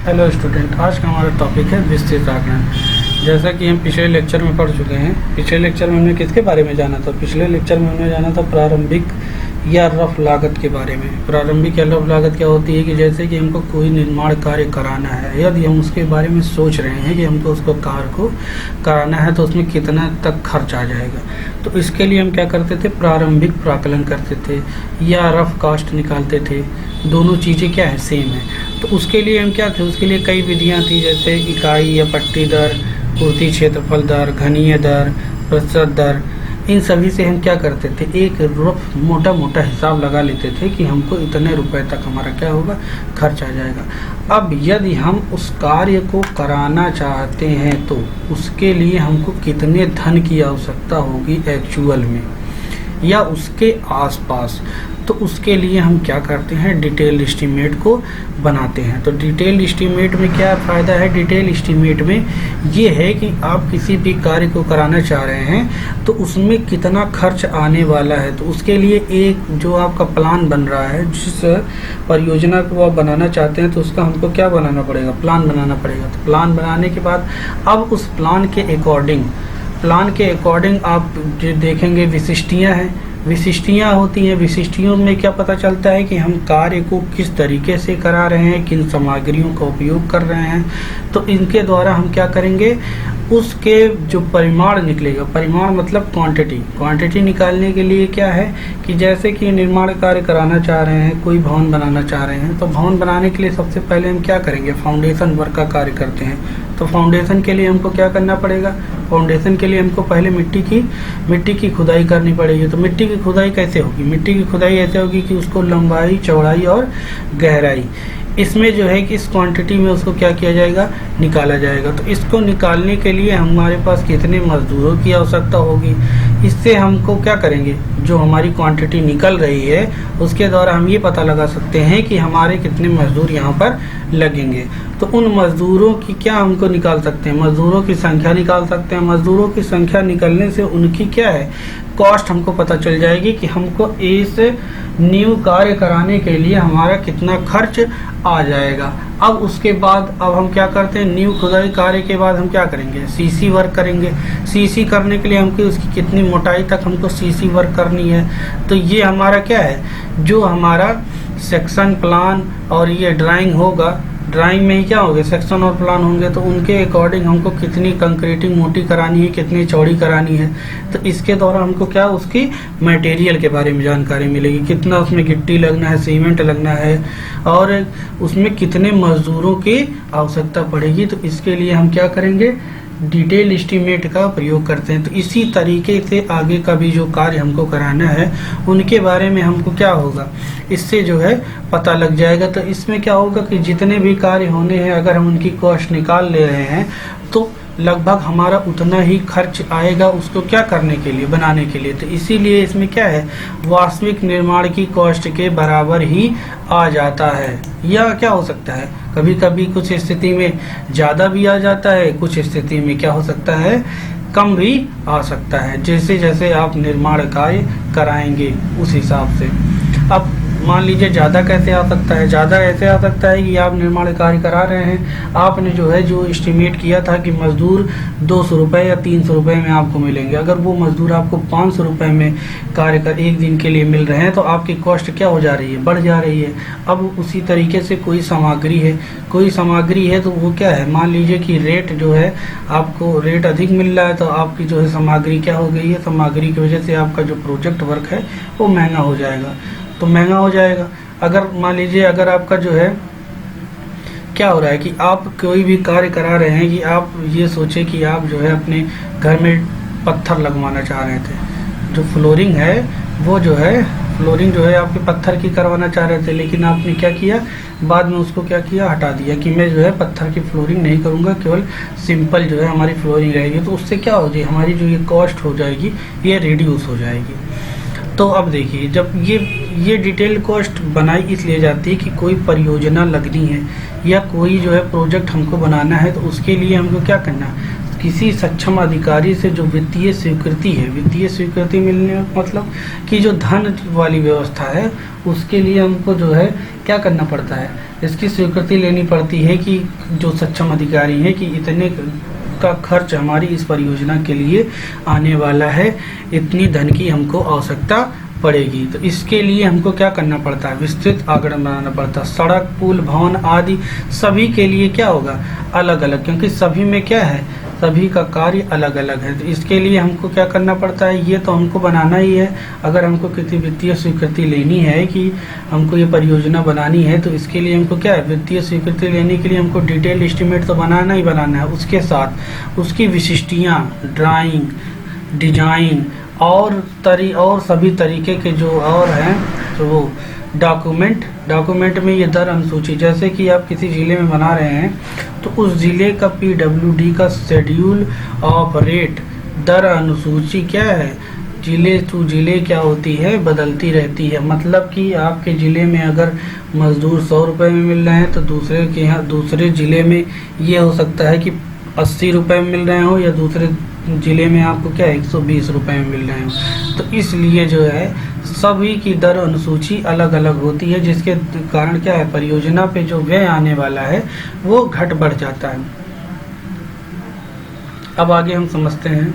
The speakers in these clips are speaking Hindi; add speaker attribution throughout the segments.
Speaker 1: हेलो स्टूडेंट, आज का हमारा टॉपिक है विस्तृत आकलन। जैसा कि हम पिछले लेक्चर में पढ़ चुके हैं। पिछले लेक्चर में हमने किसके बारे में जाना था? पिछले लेक्चर में हमने जाना था प्रारंभिक या रफ लागत के बारे में। प्रारंभिक या रफ लागत क्या होती है कि जैसे कि हमको कोई निर्माण कार्य कराना है, यदि हम उसके बारे में सोच रहे हैं कि हमको उसको कार्य को कराना है तो उसमें कितना तक खर्च आ जाएगा, तो इसके लिए हम क्या करते थे? प्रारंभिक प्राकलन करते थे या रफ कास्ट निकालते थे। दोनों चीज़ें क्या है? सेम है। तो उसके लिए हम क्या थे? उसके लिए कई विधियाँ थी, जैसे इकाई या पट्टी दर, पूर्ति क्षेत्रफल दर, घनीय दर, प्रतिशत दर। इन सभी से हम क्या करते थे? एक रफ मोटा मोटा हिसाब लगा लेते थे कि हमको इतने रुपए तक हमारा क्या होगा? खर्च आ जाएगा। अब यदि हम उस कार्य को कराना चाहते हैं तो उसके लिए हमको कितने धन की आवश्यकता होगी एक्चुअल में या उसके आसपास, तो उसके लिए हम क्या करते हैं? डिटेल एस्टीमेट को बनाते हैं। तो डिटेल एस्टीमेट में क्या फ़ायदा है? डिटेल एस्टीमेट में ये है कि आप किसी भी कार्य को कराना चाह रहे हैं तो उसमें कितना खर्च आने वाला है, तो उसके लिए एक जो आपका प्लान बन रहा है, जिस परियोजना को आप बनाना चाहते हैं, तो उसका हमको क्या बनाना पड़ेगा? प्लान बनाना पड़ेगा। तो प्लान बनाने के बाद अब उस प्लान के अकॉर्डिंग आप जो देखेंगे विशिष्टियाँ हैं। विशिष्टियाँ होती हैं। विशिष्टियों में क्या पता चलता है कि हम कार्य को किस तरीके से करा रहे हैं, किन सामग्रियों का उपयोग कर रहे हैं। तो इनके द्वारा हम क्या करेंगे? उसके जो परिमाण निकलेगा, परिमाण मतलब क्वांटिटी निकालने के लिए क्या है कि जैसे कि निर्माण कार्य कराना चाह रहे हैं, कोई भवन बनाना चाह रहे हैं, तो भवन बनाने के लिए सबसे पहले हम क्या करेंगे? फाउंडेशन वर्क का कार्य करते हैं। तो फाउंडेशन के लिए हमको क्या करना पड़ेगा? फाउंडेशन के लिए हमको पहले मिट्टी की खुदाई करनी पड़ेगी। तो मिट्टी की खुदाई कैसे होगी? मिट्टी की खुदाई ऐसे होगी कि उसको लंबाई, चौड़ाई और गहराई, इसमें जो है कि इस क्वांटिटी में उसको क्या किया जाएगा? निकाला जाएगा। तो इसको निकालने के लिए हमारे पास कितने मजदूरों की आवश्यकता होगी? इससे हमको क्या करेंगे? जो हमारी क्वांटिटी निकल रही है उसके द्वारा हम ये पता लगा सकते हैं कि हमारे कितने मजदूर यहाँ पर लगेंगे। तो उन मजदूरों की क्या हमको निकाल सकते हैं? मजदूरों की संख्या निकाल सकते हैं। मजदूरों की संख्या निकलने से उनकी क्या है? कॉस्ट हमको पता चल जाएगी कि हमको इस न्यू कार्य कराने के लिए हमारा कितना खर्च आ जाएगा। अब उसके बाद अब हम क्या करते हैं? न्यू खुदाई कार्य के बाद हम क्या करेंगे? सीसी वर्क करेंगे। सीसी करने के लिए हमको उसकी कितनी मोटाई तक हमको सीसी वर्क करनी है। तो ये हमारा क्या है? जो हमारा सेक्शन प्लान और ये ड्राइंग होगा, ड्राइंग में ही क्या होंगे? सेक्शन और प्लान होंगे। तो उनके अकॉर्डिंग हमको कितनी कंक्रीटिंग मोटी करानी है, कितनी चौड़ी करानी है। तो इसके द्वारा हमको क्या? उसकी मटेरियल के बारे में जानकारी मिलेगी, कितना उसमें गिट्टी लगना है, सीमेंट लगना है और उसमें कितने मजदूरों की आवश्यकता पड़ेगी। तो इसके लिए हम क्या करेंगे? डिटेल एस्टीमेट का प्रयोग करते हैं। तो इसी तरीके से आगे का भी जो कार्य हमको कराना है उनके बारे में हमको क्या होगा? इससे जो है पता लग जाएगा। तो इसमें क्या होगा कि जितने भी कार्य होने हैं अगर हम उनकी कॉस्ट निकाल ले रहे हैं तो लगभग हमारा उतना ही खर्च आएगा उसको क्या करने के लिए? बनाने के लिए। तो इसीलिए इसमें क्या है? वास्तविक निर्माण की कॉस्ट के बराबर ही आ जाता है। या क्या हो सकता है? कभी कभी कुछ स्थिति में ज़्यादा भी आ जाता है, कुछ स्थिति में क्या हो सकता है? कम भी आ सकता है। जैसे जैसे आप निर्माण कार्य कराएंगे उस हिसाब से। अब मान लीजिए ज़्यादा कैसे आ सकता है? ज़्यादा ऐसे आ सकता है कि आप निर्माण कार्य करा रहे हैं, आपने जो एस्टीमेट किया था कि मजदूर 200 रुपये या 300 रुपये में आपको मिलेंगे। अगर वो मजदूर आपको 500 रुपये में कार्य कर एक दिन के लिए मिल रहे हैं तो आपकी कॉस्ट क्या हो जा रही है? बढ़ जा रही है। अब उसी तरीके से कोई सामग्री है तो वो क्या है? मान लीजिए कि रेट जो है आपको रेट अधिक मिल रहा है तो आपकी जो है सामग्री क्या हो गई है? सामग्री की वजह से आपका जो प्रोजेक्ट वर्क है वो महंगा हो जाएगा। तो महंगा हो जाएगा। अगर मान लीजिए अगर आपका जो है क्या हो रहा है कि आप कोई भी कार्य करा रहे हैं कि आप ये सोचे कि आप जो है अपने घर में पत्थर लगवाना चाह रहे थे, जो फ्लोरिंग है वो जो है आपके पत्थर की करवाना चाह रहे थे, लेकिन आपने क्या किया? बाद में उसको क्या किया? हटा दिया कि मैं जो है पत्थर की फ्लोरिंग नहीं करूँगा, केवल सिंपल जो है हमारी फ्लोरिंग रहेगी। तो उससे क्या हो जाएगी? हमारी जो ये कॉस्ट हो जाएगी ये रिड्यूस हो जाएगी। तो अब देखिए, जब ये डिटेल कॉस्ट बनाई इसलिए जाती है कि कोई परियोजना लगनी है या कोई जो है प्रोजेक्ट हमको बनाना है तो उसके लिए हमको क्या करना है? किसी सक्षम अधिकारी से जो वित्तीय स्वीकृति मिलने मतलब कि जो धन वाली व्यवस्था है उसके लिए हमको जो है क्या करना पड़ता है? इसकी स्वीकृति लेनी पड़ती है कि जो सक्षम अधिकारी है कि इतने का खर्च हमारी इस परियोजना के लिए आने वाला है, इतनी धन की हमको आवश्यकता पड़ेगी। तो इसके लिए हमको क्या करना पड़ता है, विस्तृत आंकड़न बनाना पड़ता है। सड़क, पुल, भवन आदि सभी के लिए क्या होगा, अलग अलग, क्योंकि सभी में क्या है, सभी का कार्य अलग अलग है। तो इसके लिए हमको क्या करना पड़ता है, ये तो हमको बनाना ही है। अगर हमको किसी वित्तीय स्वीकृति लेनी है कि हमको ये परियोजना बनानी है, तो इसके लिए हमको क्या है, वित्तीय स्वीकृति लेने के लिए हमको डिटेल एस्टीमेट तो बनाना ही बनाना है। उसके साथ उसकी विशिष्टियाँ, ड्राइंग, डिजाइन और सभी तरीके के जो और हैं तो वो डॉक्यूमेंट में ये दर अनुसूची, जैसे कि आप किसी ज़िले में बना रहे हैं तो उस ज़िले का PWD का शेड्यूल ऑफ रेट, दर अनुसूची क्या है, ज़िले टू ज़िले क्या होती है, बदलती रहती है। मतलब कि आपके ज़िले में अगर मज़दूर 100 रुपये में मिल रहे हैं तो दूसरे के यहाँ, दूसरे ज़िले में ये हो सकता है कि 80 रुपये में मिल रहे हो, या दूसरे ज़िले में आपको क्या 120 रुपये में मिल रहे हो। तो इसलिए जो है सभी की दर अनुसूची अलग अलग होती है, जिसके कारण क्या है, परियोजना पे जो व्यय आने वाला है वो घट बढ़ जाता है। अब आगे हम समझते हैं।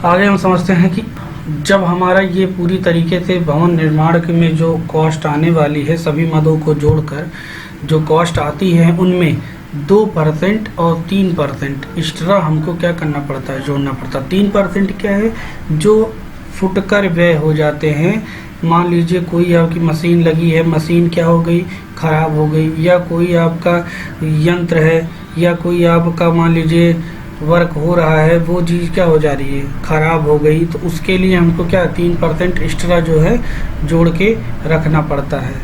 Speaker 1: आगे हम समझते हैं कि जब हमारा ये पूरी तरीके से भवन निर्माण में जो कॉस्ट आने वाली है, सभी मदों को जोड़कर जो कॉस्ट आती है उनमें 2% और 3% एक्स्ट्रा हमको क्या करना पड़ता है, जोड़ना पड़ता है। 3% क्या है, जो फुटकर व्यय हो जाते हैं। मान लीजिए कोई आपकी मशीन लगी है, मशीन क्या हो गई, खराब हो गई, या कोई आपका यंत्र है, या कोई आपका मान लीजिए वर्क हो रहा है, वो चीज़ क्या हो जा रही है, ख़राब हो गई, तो उसके लिए हमको क्या 3% एक्स्ट्रा जो है जोड़ के रखना पड़ता है।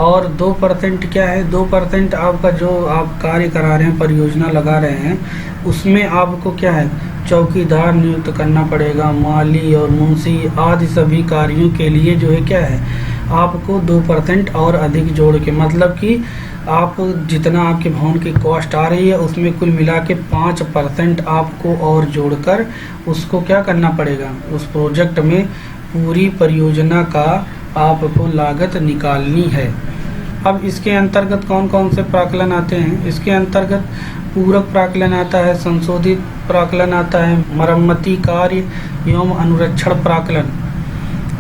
Speaker 1: और 2% क्या है, 2% आपका जो आप कार्य करा रहे हैं, परियोजना लगा रहे हैं, उसमें आपको क्या है, चौकीदार नियुक्त करना पड़ेगा, माली और मुंशी आदि सभी कार्यों के लिए जो है क्या है, आपको 2% और अधिक जोड़ के, मतलब कि आप जितना आपके भवन की कॉस्ट आ रही है उसमें कुल मिला के 5% आपको और जोड़कर उसको क्या करना पड़ेगा, उस प्रोजेक्ट में पूरी परियोजना का आपको लागत निकालनी है। अब इसके अंतर्गत कौन कौन से प्राकलन आते हैं, इसके अंतर्गत पूरक प्राकलन आता है, संशोधित प्राकलन आता है, मरम्मती कार्य एवं अनुरक्षण प्राकलन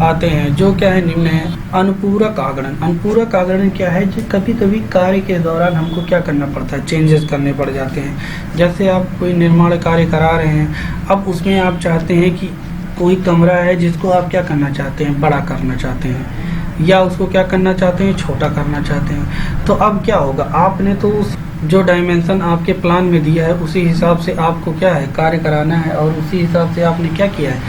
Speaker 1: आते हैं, जो क्या है, निम्न है। अनुपूरक आगणन, अनुपूरक आगणन क्या है, जो कभी कभी कार्य के दौरान हमको क्या करना पड़ता है, चेंजेस करने पड़ जाते हैं। जैसे आप कोई निर्माण कार्य करा रहे हैं, अब उसमें आप चाहते हैं कि कोई कमरा है जिसको आप क्या करना चाहते हैं, बड़ा करना चाहते हैं, या उसको क्या करना चाहते हैं, छोटा करना चाहते हैं। तो अब क्या होगा, आपने तो उस जो डायमेंशन आपके प्लान में दिया है उसी हिसाब से आपको क्या है कार्य कराना है, और उसी हिसाब से आपने क्या किया है,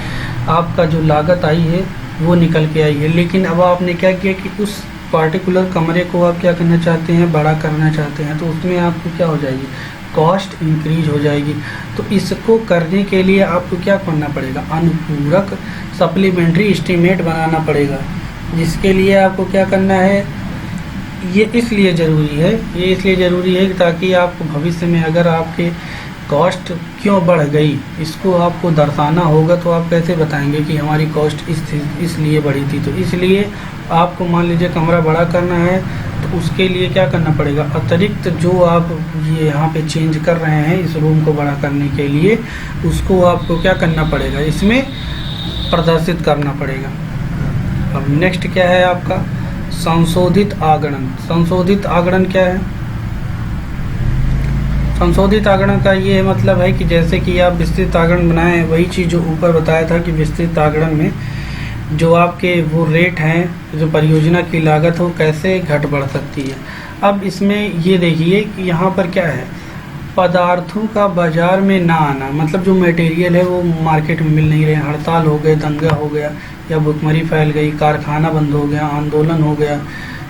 Speaker 1: आपका जो लागत आई है वो निकल के आई है। लेकिन अब आपने क्या किया कि उस पार्टिकुलर कमरे को आप क्या करना चाहते हैं, बड़ा करना चाहते हैं, तो उसमें आपको क्या हो जाएगी, कॉस्ट इंक्रीज हो जाएगी। तो इसको करने के लिए आपको क्या करना पड़ेगा, अनुपूरक सप्लीमेंट्री एस्टीमेट बनाना पड़ेगा, जिसके लिए आपको क्या करना है, ये इसलिए ज़रूरी है ताकि आपको भविष्य में अगर आपके कॉस्ट क्यों बढ़ गई इसको आपको दर्शाना होगा, तो आप कैसे बताएंगे कि हमारी कॉस्ट इसलिए बढ़ी थी। तो इसलिए आपको मान लीजिए कमरा बड़ा करना है, तो उसके लिए क्या करना पड़ेगा, अतिरिक्त जो आप ये यहाँ पे चेंज कर रहे हैं इस रूम को बड़ा करने के लिए, उसको आपको क्या करना पड़ेगा, इसमें प्रदर्शित करना पड़ेगा। अब नेक्स्ट क्या है आपका, संशोधित आगणन। संशोधित आगणन क्या है, संशोधित आगणन का ये मतलब है कि जैसे कि आप विस्तृत आगणन बनाए, वही चीज़ जो ऊपर बताया था कि विस्तृत आगणन में जो आपके वो रेट हैं, जो परियोजना की लागत हो कैसे घट बढ़ सकती है। अब इसमें ये देखिए कि यहाँ पर क्या है, पदार्थों का बाजार में ना आना, मतलब जो मटेरियल है वो मार्केट में मिल नहीं रहे, हड़ताल हो गए, दंगा हो गया, या भुखमरी फैल गई, कारखाना बंद हो गया, आंदोलन हो गया,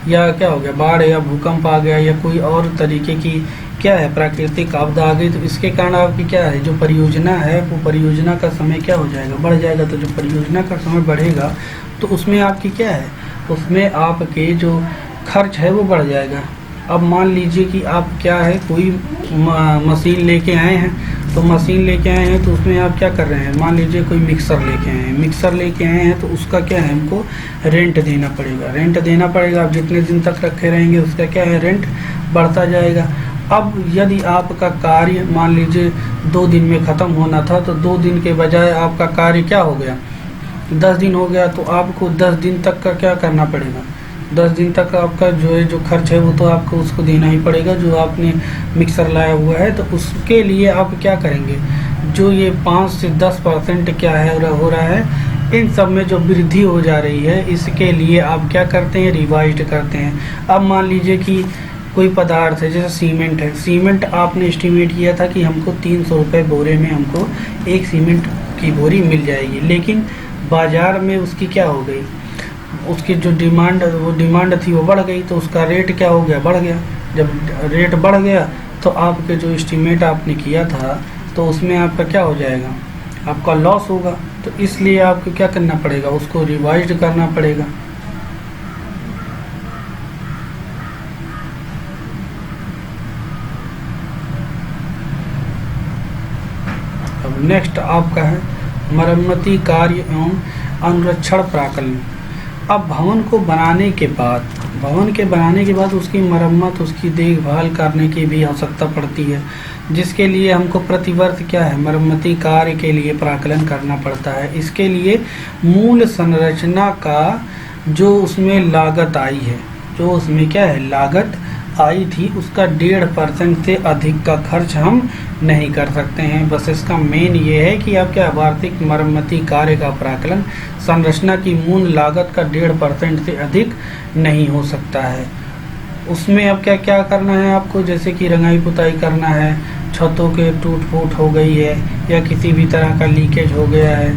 Speaker 1: या क्या हो गया, बाढ़ या भूकंप आ गया, या कोई और तरीके की क्या है प्राकृतिक आपदा आ गई। तो इसके कारण आपकी क्या है, जो परियोजना है वो परियोजना का समय क्या हो जाएगा, बढ़ जाएगा। तो जो परियोजना का समय बढ़ेगा तो उसमें आपकी क्या है, उसमें आपके जो खर्च है वो बढ़ जाएगा। अब मान लीजिए कि आप क्या है, कोई मशीन लेके आए हैं, तो मशीन लेके आए हैं तो उसमें आप क्या कर रहे हैं, मान लीजिए कोई मिक्सर लेके आए हैं, मिक्सर लेके आए हैं तो उसका क्या है, हमको रेंट देना पड़ेगा, रेंट देना पड़ेगा। आप जितने दिन तक रखे रहेंगे उसका क्या है, रेंट बढ़ता जाएगा। अब यदि आपका कार्य मान लीजिए 2 दिन में ख़त्म होना था, तो 2 दिन के बजाय आपका कार्य क्या हो गया, 10 दिन हो गया, तो आपको 10 दिन तक का क्या करना पड़ेगा, 10 दिन तक आपका जो खर्च है वो तो आपको उसको देना ही पड़ेगा, जो आपने मिक्सर लाया हुआ है। तो उसके लिए आप क्या करेंगे, जो ये 5 से 10% क्या है हो रहा है, इन सब में जो वृद्धि हो जा रही है, इसके लिए आप क्या करते हैं, रिवाइज्ड करते हैं। अब मान लीजिए कि कोई पदार्थ है, जैसे सीमेंट है, सीमेंट आपने एस्टिमेट किया था कि हमको 300 रुपये बोरे में हमको एक सीमेंट की बोरी मिल जाएगी, लेकिन बाज़ार में उसकी क्या हो गई, उसकी जो डिमांड थी वो बढ़ गई, तो उसका रेट क्या हो गया, बढ़ गया। जब रेट बढ़ गया तो आपके जो एस्टिमेट आपने किया था तो उसमें आपका क्या हो जाएगा, आपका लॉस होगा। तो इसलिए आपको क्या करना पड़ेगा, उसको रिवाइज्ड करना पड़ेगा। अब नेक्स्ट आपका है मरम्मती कार्य एवं अनुरक्षण प्राकलन। अब भवन के बनाने के बाद उसकी मरम्मत, उसकी देखभाल करने की भी आवश्यकता पड़ती है, जिसके लिए हमको प्रतिवर्ष क्या है, मरम्मती कार्य के लिए प्राकलन करना पड़ता है। इसके लिए मूल संरचना का जो उसमें लागत आई है, जो उसमें क्या है लागत आई थी, उसका 1.5% से अधिक का खर्च हम नहीं कर सकते हैं। बस इसका मेन ये है कि आप क्या, वार्षिक मरम्मती कार्य का प्राकलन संरचना की मूल लागत का 1.5% से अधिक नहीं हो सकता है। उसमें अब क्या क्या करना है आपको, जैसे कि रंगाई पुताई करना है, छतों के टूट फूट हो गई है या किसी भी तरह का लीकेज हो गया है,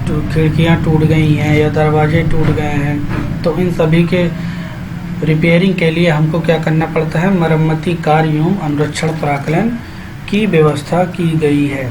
Speaker 1: तो खिड़कियाँ टूट गई हैं या दरवाजे टूट गए हैं, तो इन सभी के रिपेयरिंग के लिए हमको क्या करना पड़ता है, मरम्मती कार्य एवं अनुरक्षण प्राकलन की व्यवस्था की गई है।